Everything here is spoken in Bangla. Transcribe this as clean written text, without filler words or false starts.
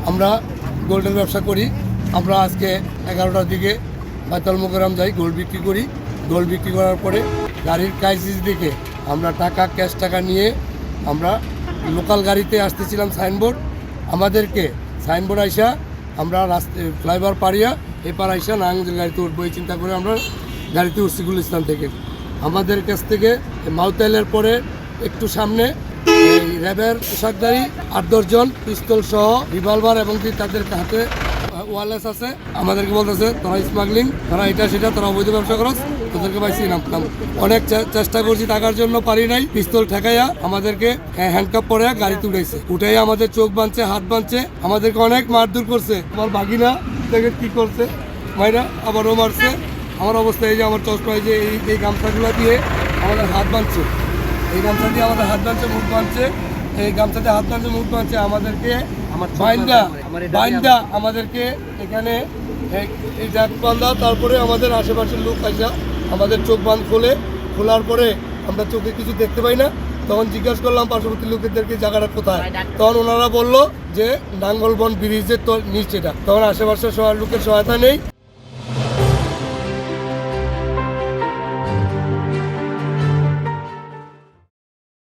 আমরা গোল্ডের ব্যবসা করি। আমরা আজকে 11টার দিকে বাইতুল মোকাররম যাই, গোল্ড বিক্রি করি। গোল্ড বিক্রি করার পরে গাড়ির ক্রাইসিস দেখে আমরা ক্যাশ টাকা নিয়ে আমরা লোকাল গাড়িতে আসতেছিলাম। আমাদেরকে সাইনবোর্ড আইসা আমরা ফ্লাইওভার পাড়িয়া এপার আইসা নারায়ণগঞ্জের গাড়িতে উঠবো এই চিন্তা করে আমরা গাড়িতে উঠছি গুলিস্তান থেকে। আমাদের কাছ থেকে মাউতাইলের পরে একটু সামনে এই র্যাবের পোশাকধারী 8-10 জন পিস্তল সহ রিভলভার এবং তাদের হাতে ওয়ারলেস আছে। আমাদেরকে বলতেছে তোরা স্মাগলিং, তোরা এটা সেটা, তোরা অবৈধ ব্যবসা করস, তোদেরকে পাইছি নাম। অনেক চেষ্টা করছি টাকার জন্য, পারি নাই। পিস্তল ঠেকাইয়া আমাদেরকে হ্যান্ডকাপ পরে গাড়িতে উঠাইছে। উঠাই আমাদের চোখ বাঁধছে, হাত বাঁধছে, আমাদেরকে অনেক মারধর করছে। আমার ভাগিনা দেখে কি করছে, মাইরা আবারও মারছে। আমার অবস্থা এই যে আমার চশমা, এই যে এই গামছাগুলো দিয়ে আমাদের হাত বাঁধছে, এই গামছা দিয়ে আমাদের হাত বাঁধছে, মুখ বাঁধছে, এই গামছাতে হাত বাঁধছে, মুখ বাঁধছে। আমাদেরকে বাইন্দা আমাদেরকে এখানে এই জাত বান্ধা, তারপরে আমাদের আশেপাশের লোক আসা আমাদের চোখ বাঁধ খোলার পরে আমরা চোখে কিছু দেখতে পাই না। তখন জিজ্ঞাসা করলাম পার্শ্ববর্তী লোকেদেরকে জায়গাটা কোথায়, তখন ওনারা বললো যে নাঙ্গলবন ব্রিজের তো নিচে। তখন আশেপাশের লোকের সহায়তা নেই।